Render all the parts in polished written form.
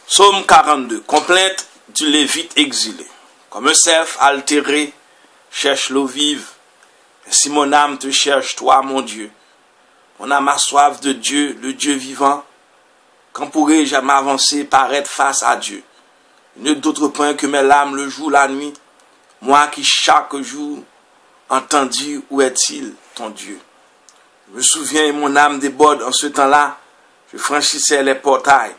Psaume 42. Complainte du Lévite exilé. Comme un cerf altéré cherche l'eau vive, ainsi mon âme te cherche, toi, mon Dieu. Mon âme a soif de Dieu, le Dieu vivant. Quand pourrai-je m'avancer, paraître face à Dieu? Il n'y a d'autre point que mes larmes le jour, la nuit. Moi qui chaque jour entends dire, où est-il ton Dieu? Je me souviens et mon âme déborde en ce temps-là. Je franchissais les portails.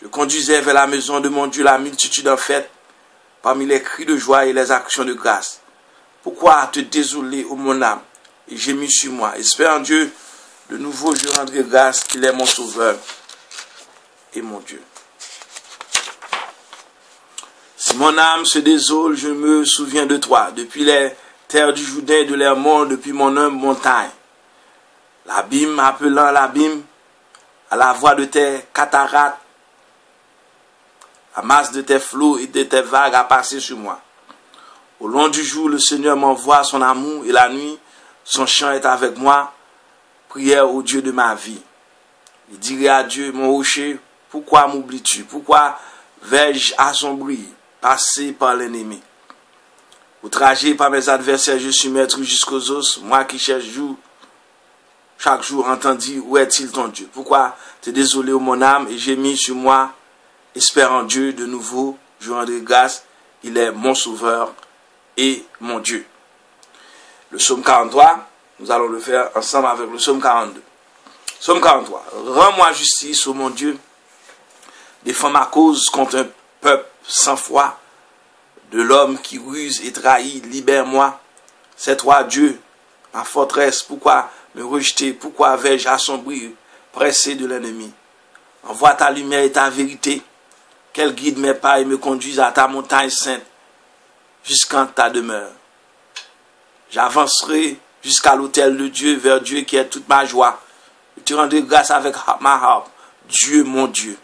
Je conduisais vers la maison de mon Dieu la multitude en fête, parmi les cris de joie et les actions de grâce. Pourquoi te désoler, ô mon âme, et gémis sur moi? Espère en Dieu, de nouveau je rendrai grâce qu'il est mon sauveur et mon Dieu. Si mon âme se désole, je me souviens de toi, depuis les terres du Jourdain et de l'Hermon, depuis mon humble montagne. L'abîme appelant l'abîme, à la voix de tes cataractes, la masse de tes flots et de tes vagues a passé sur moi. Au long du jour, le Seigneur m'envoie son amour et la nuit, son chant est avec moi. Prière au Dieu de ma vie. Je dirai à Dieu, mon rocher, pourquoi m'oublies-tu? Pourquoi vais-je assombri, passé par l'ennemi? Outragé par mes adversaires, je suis maître jusqu'aux os. Moi qui cherche chaque jour entends dire, où est-il ton Dieu? Pourquoi te désolé, ô mon âme, et j'ai mis sur moi? Espère en Dieu de nouveau, je rendrai grâce, il est mon sauveur et mon Dieu. Le psaume 43, nous allons le faire ensemble avec le psaume 42. Psaume 43, rends-moi justice, ô mon Dieu, défends ma cause contre un peuple sans foi, de l'homme qui ruse et trahit, libère-moi. C'est toi, Dieu, ma forteresse, pourquoi me rejeter, pourquoi vais-je assombrir, pressé de l'ennemi? Envoie ta lumière et ta vérité, qu'elle guide mes pas et me conduise à ta montagne sainte, jusqu'en ta demeure. J'avancerai jusqu'à l'autel de Dieu, vers Dieu qui est toute ma joie. Je te rendrai grâce avec ma harpe, Dieu mon Dieu.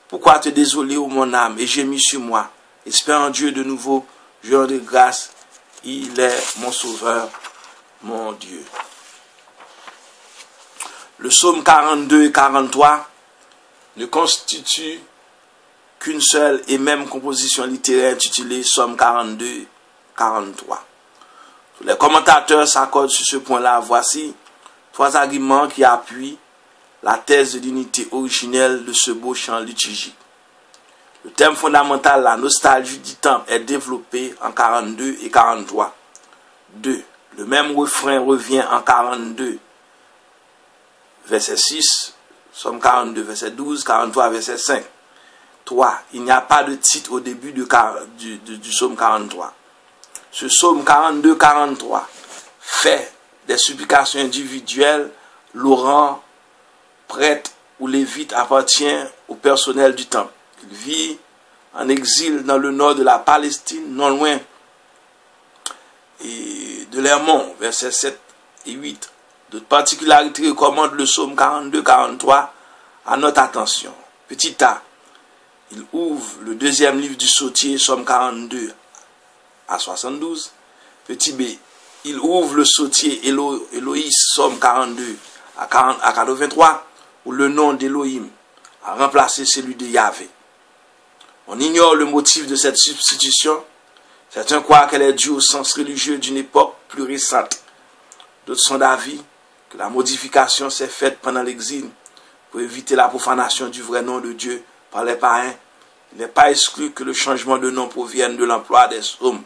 Pourquoi te désoler, ô mon âme, et gémis sur moi? Espère en Dieu de nouveau, je rendrai grâce, il est mon sauveur, mon Dieu. Le psaume 42 et 43 ne constituent qu'une seule et même composition littéraire intitulée Psaume 42-43. Les commentateurs s'accordent sur ce point-là. Voici 3 arguments qui appuient la thèse de l'unité originelle de ce beau chant liturgique. Le thème fondamental, la nostalgie du temple, est développé en 42 et 43. 2. Le même refrain revient en 42, verset 6, Psaume 42, verset 12, 43, verset 5. 3. Il n'y a pas de titre au début du psaume 43. Ce psaume 42-43 fait des supplications individuelles. Laurent, prêtre ou lévite, appartient au personnel du temple. Il vit en exil dans le nord de la Palestine, non loin et de l'Hermon, versets 7 et 8. D'autres particularités recommandent le psaume 42-43 à notre attention. Petit A. Il ouvre le deuxième livre du Psautier, Psaume 42 à 72. Petit B. Il ouvre le Psautier Éloïs, Psaume 42 à 83, où le nom d'Élohim a remplacé celui de Yahvé. On ignore le motif de cette substitution. Certains croient qu'elle est due au sens religieux d'une époque plus récente. D'autres sont d'avis que la modification s'est faite pendant l'exil pour éviter la profanation du vrai nom de Dieu par les païens. Il n'est pas exclu que le changement de nom provienne de l'emploi des psaumes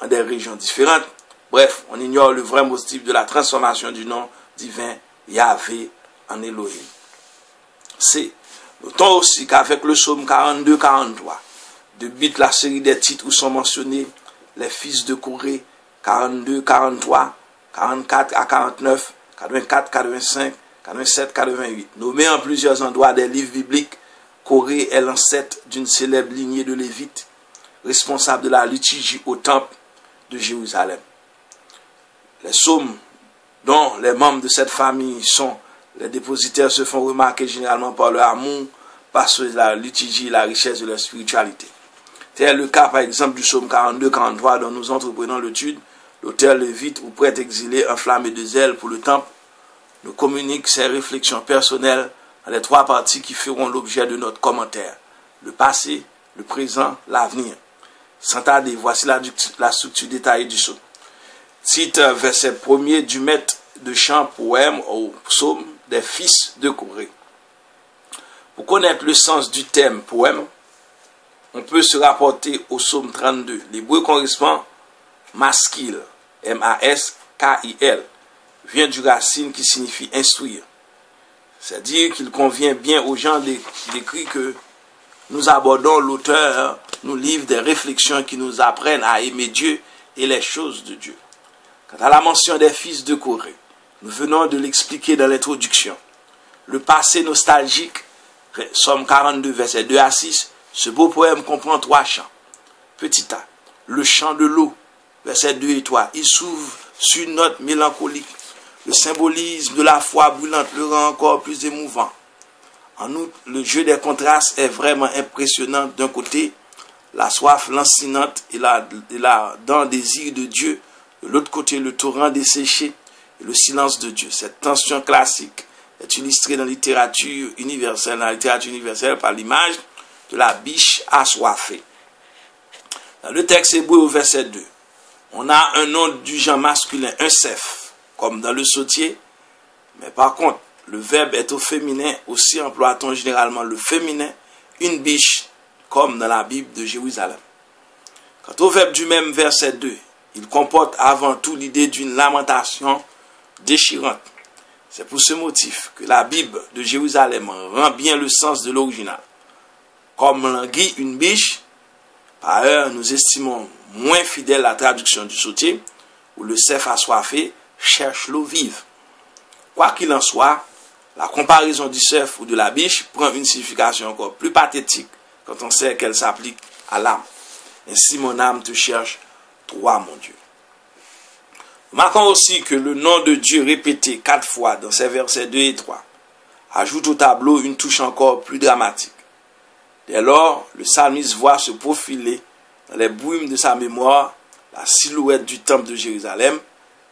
en des régions différentes. Bref, on ignore le vrai motif de la transformation du nom divin Yahvé en Elohim. C. Notons aussi qu'avec le psaume 42-43, débute la série des titres où sont mentionnés les fils de Corée, 42-43, 44 à 49, 84, 85, 87, 88. Nommés en plusieurs endroits des livres bibliques, Corée est l'ancêtre d'une célèbre lignée de Lévites, responsable de la liturgie au temple de Jérusalem. Les psaumes dont les membres de cette famille sont les dépositaires se font remarquer généralement par leur amour, par la liturgie et la richesse de leur spiritualité. Tel est le cas par exemple du psaume 42-43 dont nous entreprenons l'étude. L'auteur lévite ou prêtre exilé enflammé de zèle pour le temple nous communique ses réflexions personnelles dans les 3 parties qui feront l'objet de notre commentaire. le passé, le présent, l'avenir. Sans tarder, voici la structure détaillée du psaume. Cite verset 1er du maître de chant poème au psaume des fils de Corée. Pour connaître le sens du thème poème, on peut se rapporter au psaume 32. L'hébreu correspond maskil, M-A-S-K-I-L, vient du racine qui signifie instruire. C'est-à-dire qu'il convient bien aux gens d'écrire que nous abordons l'auteur, nous livre des réflexions qui nous apprennent à aimer Dieu et les choses de Dieu. Quant à la mention des fils de Corée, nous venons de l'expliquer dans l'introduction. Le passé nostalgique, Psaume 42, versets 2 à 6, ce beau poème comprend 3 chants. Petit A, le chant de l'eau, versets 2 et 3, il s'ouvre sur une note mélancolique. Le symbolisme de la foi brûlante le rend encore plus émouvant. En outre, le jeu des contrastes est vraiment impressionnant. D'un côté, la soif lancinante et la dent désir de Dieu. De l'autre côté, le torrent desséché et le silence de Dieu. Cette tension classique est illustrée dans la littérature universelle par l'image de la biche assoiffée. Dans le texte hébreu au verset 2, on a un nom du genre masculin, un seph, comme dans le sautier, mais par contre, le verbe est au féminin, aussi emploie-t-on généralement le féminin, une biche, comme dans la Bible de Jérusalem. Quant au verbe du même verset 2, il comporte avant tout l'idée d'une lamentation déchirante. C'est pour ce motif que la Bible de Jérusalem rend bien le sens de l'original. Comme languit une biche, par ailleurs, nous estimons moins fidèle la traduction du sautier, où le cerf assoiffé cherche l'eau vive. Quoi qu'il en soit, la comparaison du cerf ou de la biche prend une signification encore plus pathétique quand on sait qu'elle s'applique à l'âme. Ainsi mon âme te cherche, toi mon Dieu. Remarquons aussi que le nom de Dieu répété 4 fois dans ces versets 2 et 3 ajoute au tableau une touche encore plus dramatique. Dès lors, le psalmiste voit se profiler dans les brumes de sa mémoire la silhouette du temple de Jérusalem,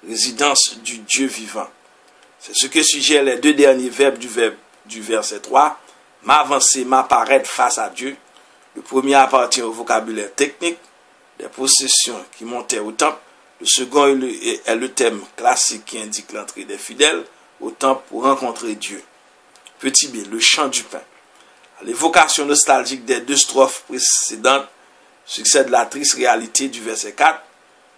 résidence du Dieu vivant. C'est ce que suggèrent les 2 derniers verbes du verset 3, m'avancer, m'apparaître face à Dieu. Le premier appartient au vocabulaire technique des processions qui montaient au temple. Le second est le thème classique qui indique l'entrée des fidèles au temple pour rencontrer Dieu. Petit B, le chant du pain. À l'évocation nostalgique des 2 strophes précédentes succède la triste réalité du verset 4.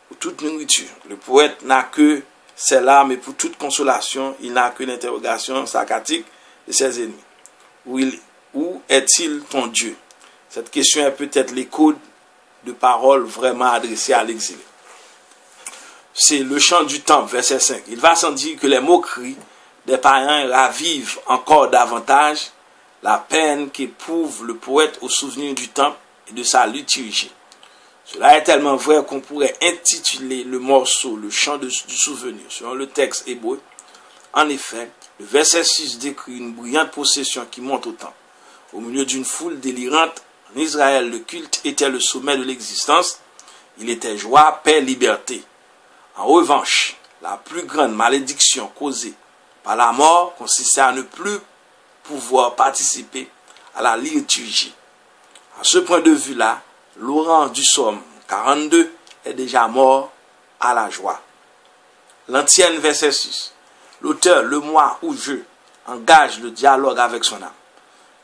Pour toute nourriture, le poète n'a que ses larmes et pour toute consolation, il n'a que l'interrogation sarcastique de ses ennemis. Où est-il ton Dieu? Cette question est peut-être l'écho de paroles vraiment adressées à l'exilé. C'est le chant du temple, verset 5. Il va sans dire que les moqueries des païens ravivent encore davantage la peine qu'éprouve le poète au souvenir du temple et de sa liturgie. Cela est tellement vrai qu'on pourrait intituler le morceau le chant du souvenir, selon le texte hébreu. En effet, le verset 6 décrit une brillante procession qui monte au temple. Au milieu d'une foule délirante, en Israël, le culte était le sommet de l'existence. Il était joie, paix, liberté. En revanche, la plus grande malédiction causée par la mort consistait à ne plus pouvoir participer à la liturgie. À ce point de vue-là, l'orant du psaume 42 est déjà mort à la joie. L'antienne verset 6. L'auteur, le moi ou je, engage le dialogue avec son âme.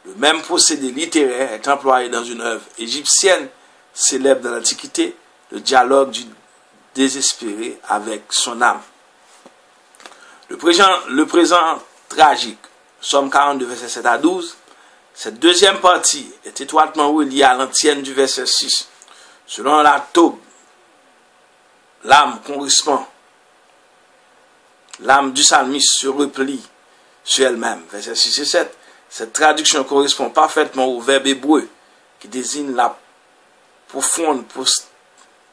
Le même procédé littéraire est employé dans une œuvre égyptienne célèbre dans l'Antiquité, le dialogue du désespéré avec son âme. Le présent tragique, Psaume 42, verset 7 à 12, cette deuxième partie est étroitement reliée à l'antienne du verset 6. Selon la Taube, l'âme correspond, l'âme du psalmiste se replie sur elle-même, verset 6 et 7. Cette traduction correspond parfaitement au verbe hébreu qui désigne la profonde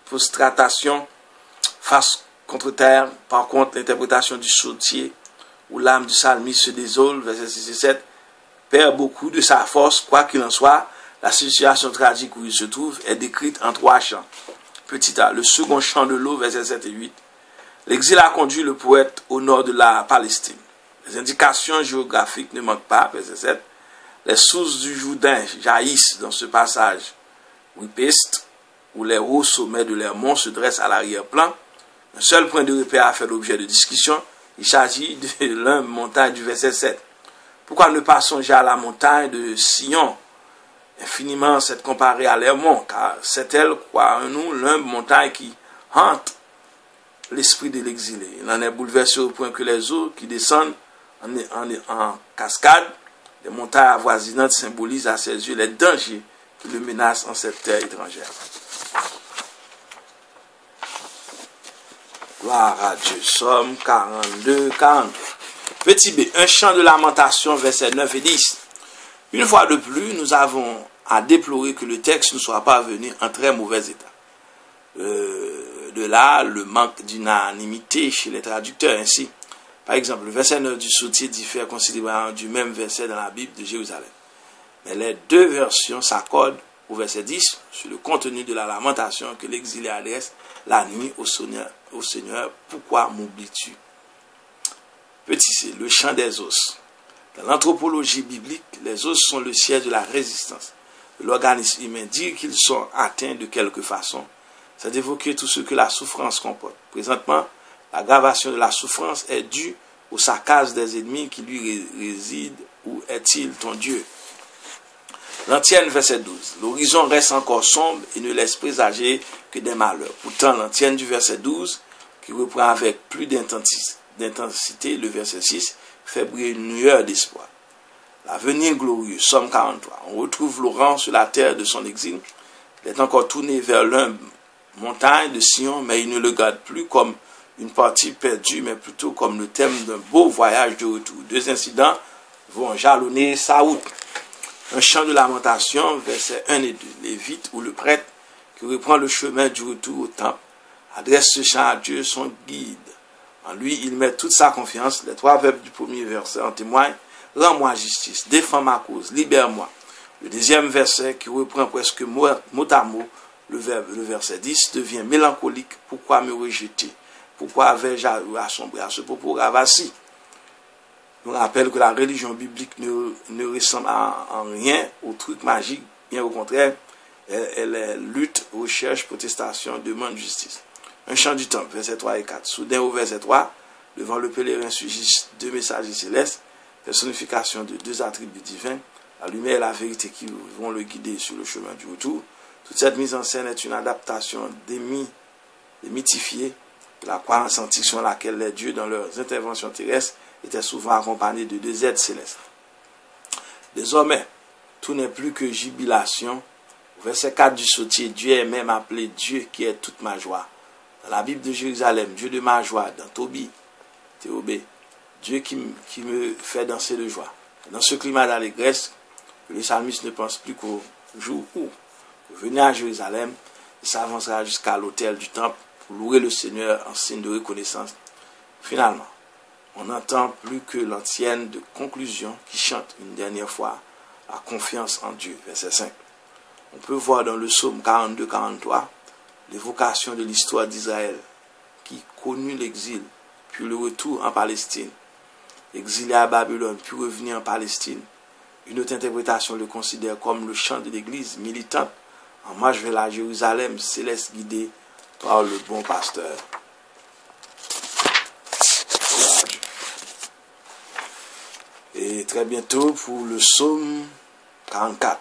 prostratation face contre terre. Par contre, l'interprétation du sautier où l'âme du psalmiste se désole, verset 6 et 7, perd beaucoup de sa force. Quoi qu'il en soit, la situation tragique où il se trouve est décrite en 3 chants. Petit A, le second chant de l'eau, verset 7 et 8. L'exil a conduit le poète au nord de la Palestine. Les indications géographiques ne manquent pas, verset 7. Les sources du Jourdain jaillissent dans ce passage rupestre, où les hauts sommets de leurs monts se dressent à l'arrière-plan. Un seul point de repère a fait l'objet de discussion. Il s'agit de l'humble montagne du verset 7. Pourquoi ne pas songer à la montagne de Sion, infiniment cette comparée à l'Hermon, car c'est elle, croyons-nous, l'humble montagne qui hante l'esprit de l'exilé. Il en est bouleversé au point que les eaux qui descendent en cascade, les montagnes avoisinantes symbolisent à ses yeux les dangers qui le menacent en cette terre étrangère. Gloire à Dieu. Somme 42, 43. Petit b, un chant de lamentation, versets 9 et 10. Une fois de plus, nous avons à déplorer que le texte ne soit pas venu en très mauvais état. De là, le manque d'unanimité chez les traducteurs. Ainsi, par exemple, le verset 9 du sous-titre diffère considérablement du même verset dans la Bible de Jérusalem. Mais les deux versions s'accordent au verset 10 sur le contenu de la lamentation que l'exilé adresse la nuit au Seigneur. Pourquoi m'oublies-tu? Petit c, le chant des os. Dans l'anthropologie biblique, les os sont le siège de la résistance. L'organisme humain dit qu'ils sont atteints de quelque façon. C'est d'évoquer tout ce que la souffrance comporte. Présentement, l'aggravation de la souffrance est due au sarcasme des ennemis qui lui résident. Où est-il ton Dieu? L'antienne, verset 12. L'horizon reste encore sombre et ne laisse présager que des malheurs. Pourtant, l'antienne du verset 12, qui reprend avec plus d'intensité le verset 6, fait briller une lueur d'espoir. L'avenir glorieux, Somme 43. On retrouve Laurent sur la terre de son exil. Il est encore tourné vers l'humble montagne de Sion, mais il ne le regarde plus comme une partie perdue, mais plutôt comme le thème d'un beau voyage de retour. Deux incidents vont jalonner sa route. Un chant de lamentation, versets 1 et 2. Lévite ou le prêtre qui reprend le chemin du retour au temple adresse ce chant à Dieu, son guide. En lui, il met toute sa confiance. Les trois verbes du premier verset en témoignent. Rends-moi justice, défends ma cause, libère-moi. Le deuxième verset qui reprend presque mot à mot le verset 10 devient mélancolique. Pourquoi me rejeter? Pourquoi avais-je assombri à ce propos Ravasi? Nous rappelle que la religion biblique ne ressemble en rien au truc magique. Bien au contraire, elle lutte, recherche, protestation, demande justice. Un chant du temple, verset 3 et 4. Soudain au verset 3, devant le pèlerin surgissent deux messagers célestes, personnification de deux attributs divins, la lumière et la vérité qui vont le guider sur le chemin du retour. Toute cette mise en scène est une adaptation démythifiée de la croyance antique sur laquelle les dieux, dans leurs interventions terrestres, étaient souvent accompagnés de deux êtres célestes. Désormais, tout n'est plus que jubilation. Au verset 4 du Sautier, Dieu est même appelé Dieu qui est toute ma joie. Dans la Bible de Jérusalem, Dieu de ma joie. Dans Tobie, Théobé, Dieu qui me fait danser de joie. Dans ce climat d'allégresse, le psalmiste ne pense plus qu'au jour où, venir à Jérusalem, il s'avancera jusqu'à l'autel du temple pour louer le Seigneur en signe de reconnaissance. Finalement, on n'entend plus que l'antienne de conclusion qui chante une dernière fois la confiance en Dieu. Verset 5. On peut voir dans le psaume 42-43 l'évocation de l'histoire d'Israël qui connut l'exil, puis le retour en Palestine. Exilé à Babylone, puis revenu en Palestine. Une autre interprétation le considère comme le chant de l'église militante en marche vers la Jérusalem céleste guidée par le bon pasteur. Et très bientôt pour le psaume 44.